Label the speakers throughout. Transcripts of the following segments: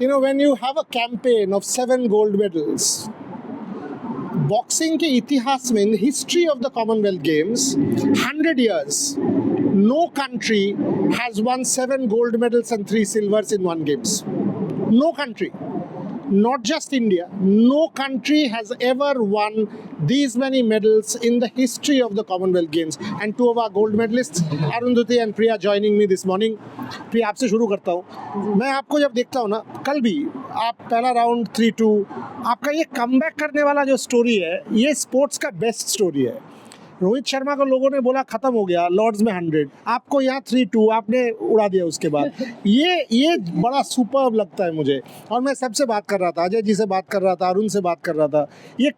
Speaker 1: You know, when you have a campaign of 7 gold medals, boxing के इतिहास में, in history of the Commonwealth games, 100 years, no country has won 7 gold medals and 3 silvers in one games. No country. Not just India, no country has ever won these many medals in the history of the Commonwealth Games. And 2 of our gold medalists, Arundhati and Priya, joining me this morning. प्रिया, आपसे शुरू करता हूँ. मैं आपको जब देखता हूँ ना, कल भी आप पहला राउंड 3-2, आपका ये कमबैक करने वाला जो स्टोरी है, ये स्पोर्ट्स का बेस्ट स्टोरी है. रोहित शर्मा को लोगों ने बोला खत्म हो गया लॉर्ड्स में 100, आपको यहाँ 3-2 आपने उड़ा दिया. उसके बाद ये बड़ा सुपर्ब लगता है मुझे. और मैं सबसे बात कर रहा था, अजय जी से बात कर रहा था, अरुण से बात कर रहा था, ये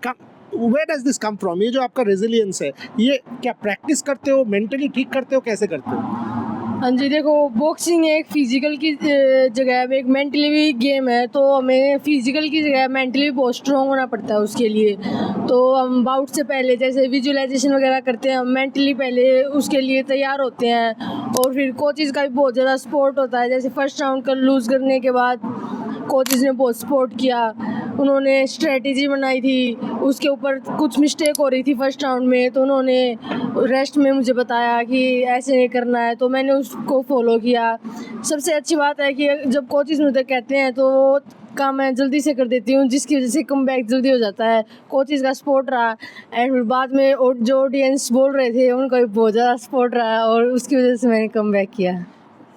Speaker 1: where does this come from? ये जो आपका रेजिलियंस है, ये क्या प्रैक्टिस करते हो, मेंटली ठीक करते हो, कैसे करते हो?
Speaker 2: हाँ जी, देखो बॉक्सिंग एक फिजिकल की जगह में एक मेंटली भी गेम है, तो हमें फिजिकल की जगह मेंटली बहुत स्ट्रॉन्ग होना पड़ता है उसके लिए. तो हम बाउट से पहले जैसे विजुअलाइजेशन वगैरह करते हैं, हम मेंटली पहले उसके लिए तैयार होते हैं. और फिर कोचेज़ का भी बहुत ज़्यादा सपोर्ट होता है. जैसे फर्स्ट राउंड का लूज़ करने के बाद कोचेज़ ने बहुत सपोर्ट किया, उन्होंने स्ट्रेटजी बनाई थी, उसके ऊपर कुछ मिस्टेक हो रही थी फर्स्ट राउंड में, तो उन्होंने रेस्ट में मुझे बताया कि ऐसे नहीं करना है, तो मैंने उसको फॉलो किया. सबसे अच्छी बात है कि जब कोचेज़ मुझे कहते हैं तो वो काम मैं जल्दी से कर देती हूँ, जिसकी वजह से कम बैक जल्दी हो जाता है. कोचेज़ का सपोर्ट रहा, एंड फिर बाद में और जो ऑडियंस बोल रहे थे उनका भी बहुत ज़्यादा सपोर्ट रहा, और उसकी वजह से मैंने कम बैक किया.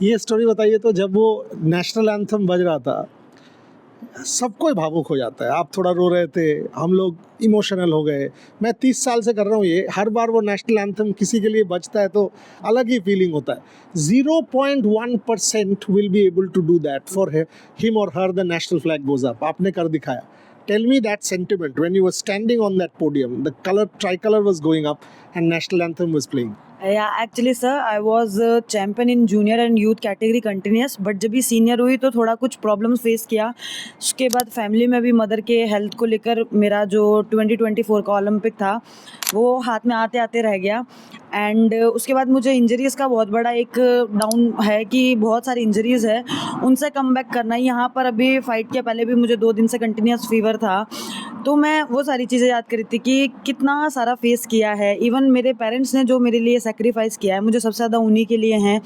Speaker 1: ये स्टोरी बताइए. तो जब वो नेशनल एंथम बज रहा था, सब कोई भावुक हो जाता है. आप थोड़ा रो रहे थे, हम लोग इमोशनल हो गए. मैं 30 साल से कर रहा हूँ ये, हर बार वो नेशनल एंथम किसी के लिए बजता है तो अलग ही फीलिंग होता है. 0.1% will be able to do that for him और her. The national flag goes up. आपने कर दिखाया. Tell me that sentiment when you were standing on that podium, the tricolor was going up and national anthem was playing.
Speaker 3: Yeah, actually sir, I was champion in junior and youth category continuous, but जब भी senior हुई तो थोड़ा कुछ problems face किया. उसके बाद family में भी मदर के हेल्थ को लेकर मेरा जो 2024 का ओलंपिक था वो हाथ में आते आते रह गया. एंड उसके बाद मुझे इंजरीज़ का बहुत बड़ा एक डाउन है कि बहुत सारी इंजरीज़ है, उनसे कम बैक करना. यहाँ पर अभी फ़ाइट के पहले भी मुझे 2 दिन से कंटिन्यूस फीवर था, तो मैं वो सारी चीज़ें याद कर रही थी कि कितना सारा फेस किया है. इवन मेरे पेरेंट्स ने जो मेरे लिए सेक्रीफाइस किया है, मुझे सबसे ज़्यादा उन्हीं के लिए हैं,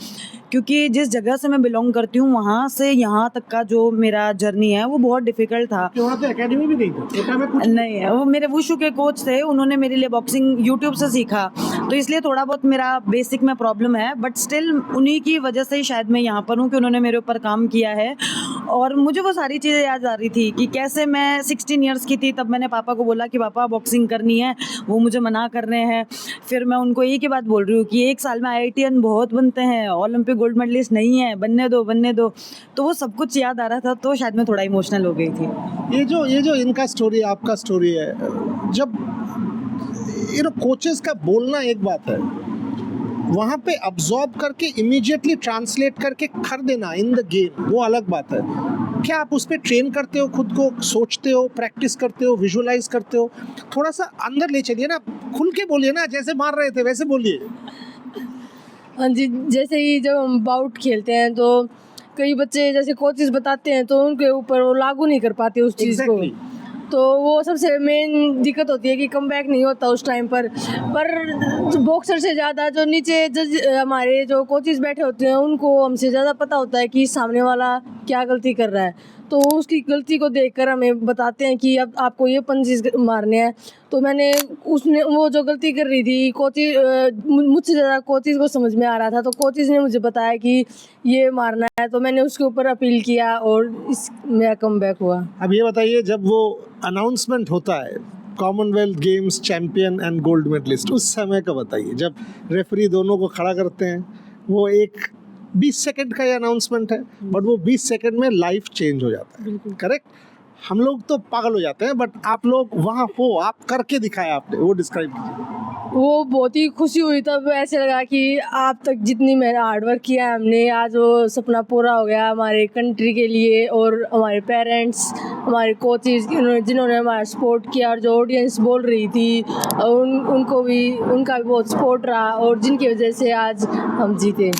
Speaker 3: क्योंकि जिस जगह से मैं बिलोंग करती हूँ वहाँ से यहाँ तक का जो मेरा जर्नी है वो बहुत डिफ़िकल्ट था.
Speaker 1: वहाँ तो एकेडमी भी नहीं था?
Speaker 3: नहीं, वो मेरे वुशु के कोच थे, उन्होंने मेरे लिए बॉक्सिंग यूट्यूब से सीखा, तो इसलिए थोड़ा बहुत मेरा बेसिक में प्रॉब्लम है. बट स्टिल उन्हीं की वजह से ही शायद मैं यहाँ पर हूँ कि उन्होंने मेरे ऊपर काम किया है. और मुझे वो सारी चीज़ें याद आ रही थी कि कैसे मैं 16 ईयर्स की थी तब मैंने पापा को बोला कि पापा बॉक्सिंग करनी है, वो मुझे मना कर रहे हैं. फिर मैं उनको एक ही बात बोल रही हूँ कि 1 साल में IITian बहुत बनते हैं, ओलंपिक गोल्ड मेडलिस्ट नहीं है, बनने दो. तो वो सब कुछ याद आ रहा था, तो शायद मैं थोड़ा इमोशनल हो गई थी.
Speaker 1: ये जो इनका स्टोरी, आपका स्टोरी है, जब कोचेस का बोलना एक बात है, वहाँ पे अब्जॉर्ब करके इमीडिएटली ट्रांसलेट करके कर देना इन द गेम, वो अलग बात है. क्या आप उस पर ट्रेन करते हो, खुद को सोचते हो, प्रैक्टिस करते हो, विजुअलाइज करते हो? थोड़ा सा अंदर ले चलिए ना, खुल के बोलिए ना, जैसे मार रहे थे वैसे बोलिए.
Speaker 2: हाँ जी, जैसे ही जब हम बाउट खेलते हैं तो कई बच्चे जैसे कोचेस बताते हैं तो उनके ऊपर वो लागू नहीं कर पाते उस चीज़ को. तो वो सबसे मेन दिक्कत होती है कि कम बैक नहीं होता उस टाइम पर बॉक्सर से ज़्यादा जो नीचे हमारे जो कोचेस बैठे होते हैं उनको हमसे ज़्यादा पता होता है कि सामने वाला क्या गलती कर रहा है, तो उसकी गलती को देखकर हमें बताते हैं कि अब आपको ये पंचेस मारने हैं. तो मैंने वो जो गलती कर रही थी मुझसे ज़्यादा कोचेस को समझ में आ रहा था, तो कोचेस ने मुझे बताया कि ये मारना है, तो मैंने उसके ऊपर अपील किया और मेरा कम बैक हुआ.
Speaker 1: अब ये बताइए, जब वो अनाउंसमेंट होता है Commonwealth Games champion and gold medalist, उस समय का बताइए, जब रेफरी दोनों को खड़ा करते हैं, वो एक 20 सेकंड का ये अनाउंसमेंट है, बट वो 20 सेकंड में लाइफ चेंज हो जाता है. करेक्ट? हम लोग तो पागल हो जाते हैं, बट आप लोग वहाँ हो, आप करके दिखाया आपने, वो डिस्क्राइब कीजिए.
Speaker 2: वो बहुत ही खुशी हुई, तब ऐसे लगा कि आप तक जितनी मेरा हार्डवर्क किया है हमने, आज वो सपना पूरा हो गया हमारे कंट्री के लिए. और हमारे पेरेंट्स, हमारे कोचेस जिन्होंने हमारा सपोर्ट किया, और जो ऑडियंस बोल रही थी उनको भी, उनका भी बहुत सपोर्ट रहा, और जिनकी वजह से आज हम जीते.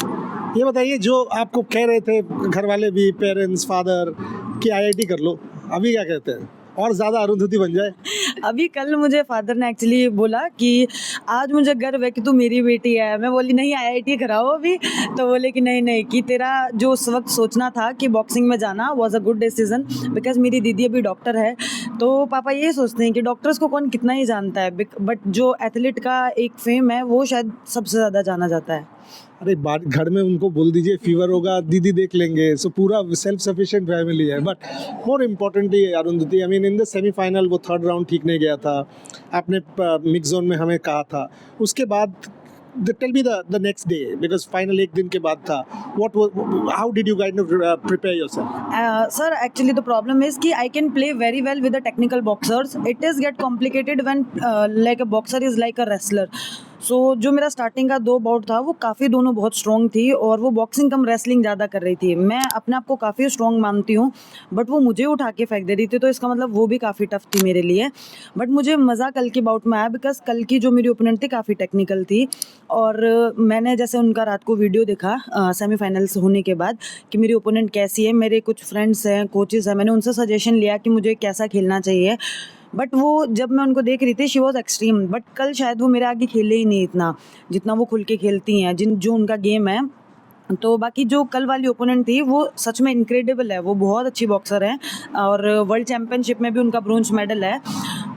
Speaker 1: ये बताइए, जो आपको कह रहे थे घर वाले भी, पेरेंट्स, फादर, कि आईआईटी कर लो, अभी क्या कहते हैं और ज़्यादा अरुंधति बन जाए?
Speaker 3: अभी कल मुझे फादर ने एक्चुअली बोला कि आज मुझे गर्व है कि तू मेरी बेटी है। मैं बोली नहीं आईआईटी कराओ अभी, तो बोले कि नहीं नहीं, कि तेरा जो उस वक्त सोचना था कि बॉक्सिंग में जाना was a good decision, because मेरी दीदी अभी डॉक्टर है। तो पापा ये सोचते हैं कि डॉक्टर्स को कौन कितना ही जानता है, बट जो एथलीट का एक फेम है वो शायद सबसे ज़्यादा जाना जाता है।
Speaker 1: अरे बात घर में उनको बोल दीजिए फीवर होगा, दीदी देख लेंगे, सो पूरा सेल्फ सफिशिएंट फैमिली है। But more importantly Arundhati, I mean in the semifinal वो थर्ड राउंड ठीक नहीं गया था, आपने मिक्स जोन में हमें कहा था, उसके बाद tell me the next day, because final एक दिन के बाद था, how did you guide prepare yourself?
Speaker 3: Sir, actually the problem is कि I can play very well with the technical boxers. It is get complicated when like a boxer is like a wrestler. सो जो मेरा starting का 2 bought था वो काफ़ी दोनों बहुत strong थी और वो बॉक्सिंग कम रेसलिंग ज़्यादा कर रही थी। मैं अपने आप को काफ़ी स्ट्रॉन्ग मानती हूँ, बट वो मुझे उठा के फेंक दे रही थी, तो इसका मतलब वो भी काफ़ी टफ थी मेरे लिए। बट मुझे मज़ा कल की बाउट में आया, बिकॉज कल की जो मेरी ओपोनेंट थी काफ़ी टेक्निकल थी। और मैंने जैसे उनका रात को वीडियो देखा सेमीफाइनल्स होने के बाद कि मेरी ओपोनेंट कैसी है, मेरे कुछ फ्रेंड्स हैं, कोचेस हैं, मैंने उनसे सजेशन लिया कि मुझे कैसा खेलना चाहिए। बट वो जब मैं उनको देख रही थी शी वॉज एक्सट्रीम, बट कल शायद वो मेरे आगे खेले ही नहीं इतना जितना वो खुल के खेलती हैं, जो उनका गेम है। तो बाकी जो कल वाली ओपोनेंट थी वो सच में इनक्रेडिबल है, वो बहुत अच्छी बॉक्सर है और वर्ल्ड चैम्पियनशिप में भी उनका ब्रोंज मेडल है।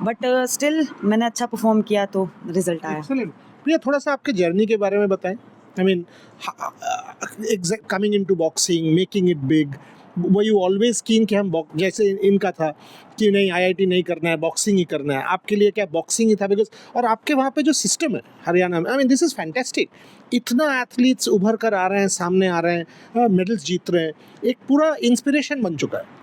Speaker 3: बट स्टिल मैंने अच्छा परफॉर्म किया तो रिजल्ट आया।
Speaker 1: एक्सीलेंट। प्रिया, थोड़ा सा आपके जर्नी के बारे में बताएं। I mean coming into boxing, making it big, were you always कीन कि हम जैसे इनका था कि नहीं आईआईटी नहीं करना है, बॉक्सिंग ही करना है, आपके लिए क्या बॉक्सिंग ही था? बिकॉज और आपके वहाँ पे जो सिस्टम है हरियाणा में, I mean this is fantastic, इतना एथलीट्स उभर कर आ रहे हैं, सामने आ रहे हैं, मेडल्स जीत रहे हैं, एक पूरा इंस्पिरेशन बन चुका है।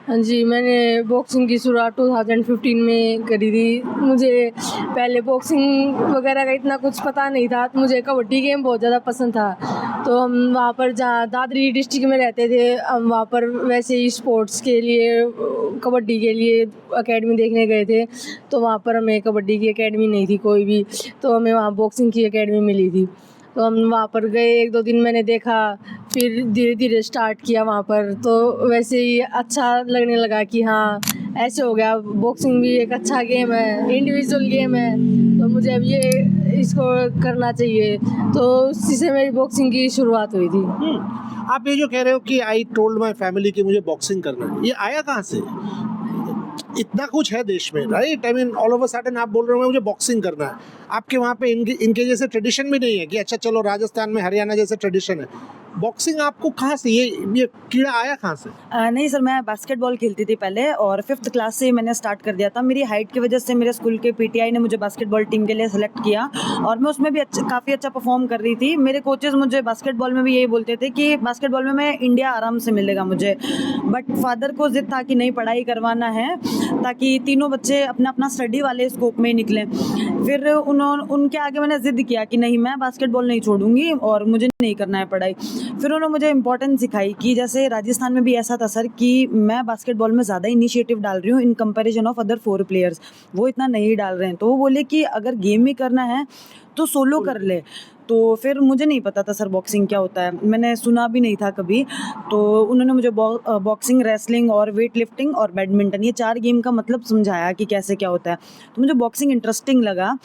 Speaker 2: हाँ जी, मैंने बॉक्सिंग की शुरुआत 2015 में करी थी। मुझे पहले बॉक्सिंग वगैरह का इतना कुछ पता नहीं था, तो मुझे कबड्डी गेम बहुत ज़्यादा पसंद था। तो हम वहाँ पर जहाँ दादरी डिस्ट्रिक्ट में रहते थे, हम वहाँ पर वैसे ही स्पोर्ट्स के लिए, कबड्डी के लिए एकेडमी देखने गए थे। तो वहाँ पर हमें कबड्डी की एकेडमी नहीं थी कोई भी, तो हमें वहाँ बॉक्सिंग की एकेडमी मिली थी। तो हम वहाँ पर गए, 1-2 दिन मैंने देखा, फिर धीरे धीरे स्टार्ट किया वहाँ पर। तो वैसे ही अच्छा लगने लगा कि हाँ ऐसे हो गया, बॉक्सिंग भी एक अच्छा गेम है, इंडिविजुअल गेम है, तो मुझे अब ये इसको करना चाहिए। तो उसी से मेरी बॉक्सिंग की शुरुआत हुई थी।
Speaker 1: आप ये जो कह रहे हो कि आई टोल्ड माई फैमिली कि मुझे बॉक्सिंग करना है, ये आया कहाँ से? इतना कुछ है देश में, right? I mean all over sudden आप बोल रहे हो मुझे बॉक्सिंग करना है। आपके वहाँ पे इनके जैसे ट्रेडिशन भी नहीं है कि अच्छा चलो राजस्थान में हरियाणा जैसे ट्रेडिशन है, बॉक्सिंग आपको कहाँ से ये कीड़ा आया कहाँ से?
Speaker 3: नहीं सर, मैं बास्केटबॉल खेलती थी पहले और 5th क्लास से मैंने स्टार्ट कर दिया था। मेरी हाइट की वजह से मेरे स्कूल के पीटीआई ने मुझे बास्केटबॉल टीम के लिए सेलेक्ट किया और मैं उसमें भी काफ़ी अच्छा परफॉर्म कर रही थी। मेरे कोचेज़ मुझे बास्केटबॉल में भी यही बोलते थे कि बास्केटबॉल में मैं इंडिया आराम से मिलेगा मुझे, बट फादर को जिद था कि नहीं पढ़ाई करवाना है ताकि तीनों बच्चे अपना अपना स्टडी वाले स्कोप में ही निकलें। फिर उनके आगे मैंने ज़िद किया कि नहीं, मैं बास्केटबॉल नहीं छोड़ूंगी और मुझे नहीं करना है पढ़ाई। फिर उन्होंने मुझे इंपॉर्टेंस सिखाई कि जैसे राजस्थान में भी ऐसा था सर कि मैं बास्केटबॉल में ज़्यादा इनिशिएटिव डाल रही हूँ in comparison of other 4 players, वो इतना नहीं डाल रहे हैं। तो वो बोले कि अगर गेम ही करना है तो सोलो कर ले। तो फिर मुझे नहीं पता था सर बॉक्सिंग क्या होता है, मैंने सुना भी नहीं था कभी। तो उन्होंने मुझे बॉक्सिंग, रेसलिंग और वेट लिफ्टिंग और बैडमिंटन, ये 4 गेम का मतलब समझाया कि कैसे क्या होता है। तो मुझे बॉक्सिंग इंटरेस्टिंग लगा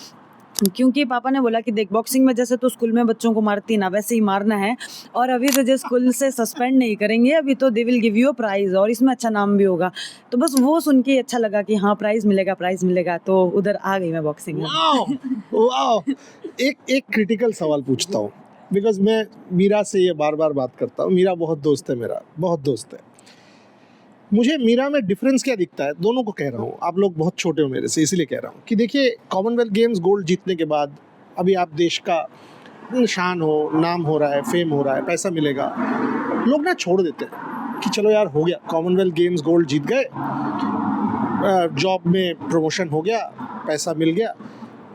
Speaker 3: क्योंकि पापा ने बोला कि देख, बॉक्सिंग में जैसे तो स्कूल में बच्चों को मारती ना, वैसे ही मारना है, और अभी तुझे स्कूल से सस्पेंड नहीं करेंगे, अभी तो they will give you a price और इसमें अच्छा नाम भी होगा। तो बस वो सुन के अच्छा लगा कि हाँ प्राइज़ मिलेगा, तो उधर आ गई मैं बॉक्सिंग में।
Speaker 1: वाह! एक क्रिटिकल सवाल पूछता हूँ, बिकॉज मैं मीरा से ये बार बार बात करता हूँ। मीरा बहुत दोस्त है, मेरा बहुत दोस्त है। मुझे मीरा में डिफरेंस क्या दिखता है, दोनों को कह रहा हूँ, आप लोग बहुत छोटे हो मेरे से इसलिए कह रहा हूँ कि देखिए, कॉमनवेल्थ गेम्स गोल्ड जीतने के बाद अभी आप देश का शान हो, नाम हो रहा है, फेम हो रहा है, पैसा मिलेगा, लोग ना छोड़ देते हैं कि चलो यार हो गया, कॉमनवेल्थ गेम्स गोल्ड जीत गए, जॉब में प्रमोशन हो गया, पैसा मिल गया,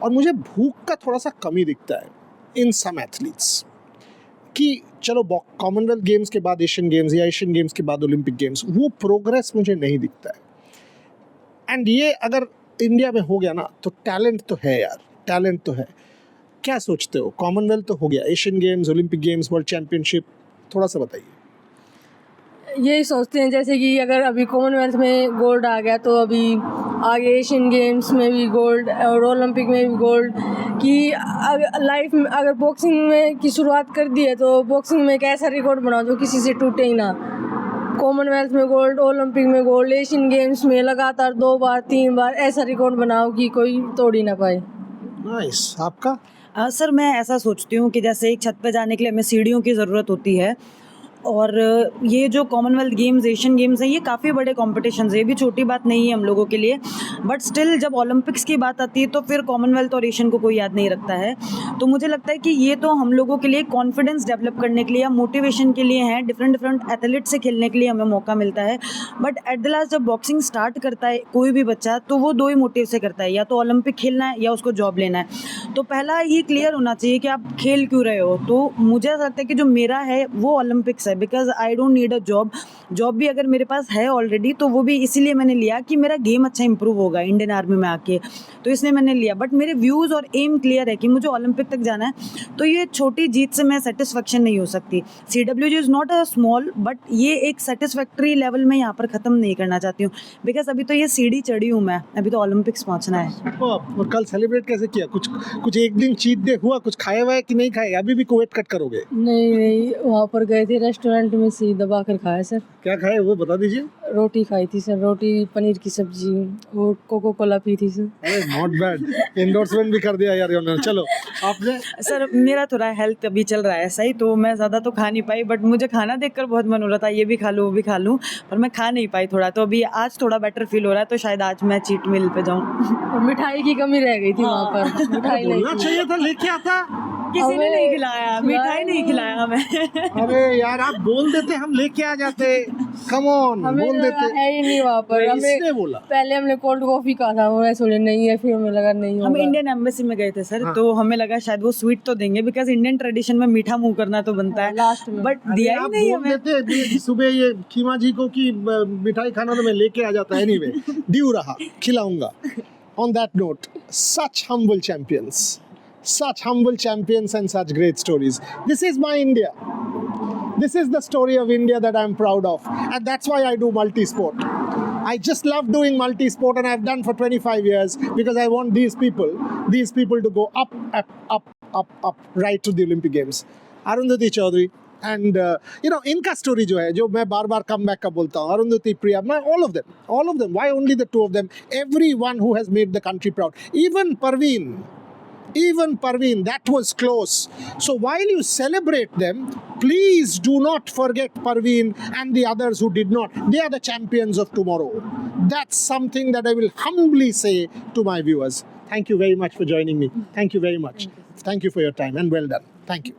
Speaker 1: और मुझे भूख का थोड़ा सा कमी दिखता है इन सम एथलीट्स कि चलो कॉमनवेल्थ गेम्स के बाद एशियन गेम्स या एशियन गेम्स के बाद ओलंपिक गेम्स, वो प्रोग्रेस मुझे नहीं दिखता है। एंड ये अगर इंडिया में हो गया ना तो टैलेंट तो है यार, टैलेंट तो है। क्या सोचते हो, कॉमनवेल्थ तो हो गया, Asian games, Olympic games, world championship, थोड़ा सा बताइए।
Speaker 2: यही सोचते हैं जैसे कि अगर अभी कॉमनवेल्थ में गोल्ड आ गया तो अभी आगे एशियन गेम्स में भी गोल्ड और ओलंपिक में भी गोल्ड, कि अगर लाइफ में अगर बॉक्सिंग में की शुरुआत कर दी है तो बॉक्सिंग में एक ऐसा रिकॉर्ड बनाओ जो किसी से टूटे ही ना। कॉमनवेल्थ में गोल्ड, ओलंपिक में गोल्ड, एशियन गेम्स में लगातार 2 बार 3 बार ऐसा रिकॉर्ड बनाओ कि कोई तोड़ ही ना पाए।
Speaker 1: नाइस। आपका?
Speaker 3: सर मैं ऐसा सोचती हूँ कि जैसे एक छत पे जाने के लिए हमें सीढ़ियों की ज़रूरत होती है, और ये जो कॉमनवेल्थ गेम्स, एशियन गेम्स हैं, ये काफ़ी बड़े कॉम्पिटिशन्स है, ये भी छोटी बात नहीं है हम लोगों के लिए। बट स्टिल जब ओलंपिक्स की बात आती है तो फिर कॉमनवेल्थ और एशियन को कोई याद नहीं रखता है। तो मुझे लगता है कि ये तो हम लोगों के लिए कॉन्फिडेंस डेवलप करने के लिए या मोटिवेशन के लिए हैं, डिफरेंट डिफरेंट एथलीट से खेलने के लिए हमें मौका मिलता है। बट एट द लास्ट जब बॉक्सिंग स्टार्ट करता है कोई भी बच्चा, तो वो 2 ही मोटिव से करता है, या तो ओलंपिक खेलना है या उसको जॉब लेना है। तो पहला ये क्लियर होना चाहिए कि आप खेल क्यों रहे हो। तो मुझे ऐसा लगता है कि जो मेरा है वो ओलंपिक्स है, because I don't need a job भी अगर मेरे पास है ऑलरेडी तो वो भी इसीलिए मैंने लिया कि मेरा गेम अच्छा इंप्रूव होगा इंडियन आर्मी में आके, तो इसलिए मैंने लिया। बट मेरे व्यूज़ और एम क्लियर है कि मुझे ओलंपिक तक जाना है, तो ये छोटी जीत से मैं सेटिस्फेक्शन नहीं हो सकती। CWG is not a small, but ये एक सेटिस्फैक्ट्री लेवल में यहाँ पर ख़त्म नहीं करना चाहती हूँ, बिकॉज अभी तो ये सीढ़ी चढ़ी हूँ मैं, अभी तो ओलंपिक्स पहुँचना है।
Speaker 1: और कल सेलिब्रेट कैसे किया? कुछ एक दिन चीट डे हुआ? कुछ खाया हुआ है कि नहीं खाया? अभी भी कुवैत कट करोगे?
Speaker 2: नहीं, वहाँ पर गए थे रेस्टोरेंट में से दबा कर खाया सर।
Speaker 1: क्या खाए वो बता दीजिए।
Speaker 2: रोटी खाई थी सर, रोटी पनीर की सब्जी और कोको कोला पी थी सर।
Speaker 1: अरे नॉट बैड, एंडोर्समेंट भी कर दिया यार उन्होंने। चलो आपने?
Speaker 3: सर मेरा थोड़ा हेल्थ अभी चल रहा है सही, तो मैं ज़्यादा तो खा नहीं पाई, बट मुझे खाना देखकर बहुत मन हो रहा था ये भी खा लूँ वो भी खा लूँ, पर मैं खा नहीं पाई थोड़ा। तो अभी आज थोड़ा बेटर फील हो रहा है, तो शायद आज मैं चीट मील पे जाऊँ।
Speaker 2: और मिठाई की कमी रह गई थी वहाँ पर, मिठाई नहीं
Speaker 1: बोलना चाहिए था, लेके आता।
Speaker 3: किसी ने नहीं खिलाया, मिठाई नहीं खिलाया हमें।
Speaker 1: अरे यार आप बोल देते, हम लेके आ जाते। कम ऑन,
Speaker 2: हमें
Speaker 1: बोल
Speaker 2: लगा
Speaker 1: देते।
Speaker 2: है ही नहीं वहाँ पर।
Speaker 1: इसने
Speaker 2: हमें
Speaker 1: बोला।
Speaker 2: पहले हमने कोल्ड कॉफी कहा था, वो ऐसे बोले नहीं है, फिर हमें लगा नहीं
Speaker 3: हम
Speaker 2: होगा।
Speaker 3: इंडियन एम्बेसी में गए थे सर, तो हमें लगा शायद वो स्वीट तो देंगे, बिकॉज इंडियन ट्रेडिशन में मीठा मुंह करना तो बनता है
Speaker 2: लास्ट में।
Speaker 3: बट दिया ही
Speaker 1: आप
Speaker 3: नहीं
Speaker 1: बोल
Speaker 3: हमें।
Speaker 1: देते सुबह ये खीमा जी को कि मिठाई खाना तो मैं लेके आ जाता। एनीवे ड्यू रहा, खिलाऊंगा। On that note, such humble champions and such great stories. This is my India. This is the story of India that I'm proud of, and that's why I do multi-sport. I just love doing multi-sport, and I've done for 25 years because I want these people to go up, right to the Olympic Games. Arundhati Chaudhary. And इनका story जो है, जो मैं बार बार come back का बोलता हूँ, अरुंधति, प्रिया, all of them. Why only the 2 of them? Everyone who has made the country proud. Even Parveen, that was close. So while you celebrate them, please do not forget Parveen and the others who did not. They are the champions of tomorrow. That's something that I will humbly say to my viewers. Thank you very much for joining me. Thank you very much. Thank you for your time, and well done. Thank you.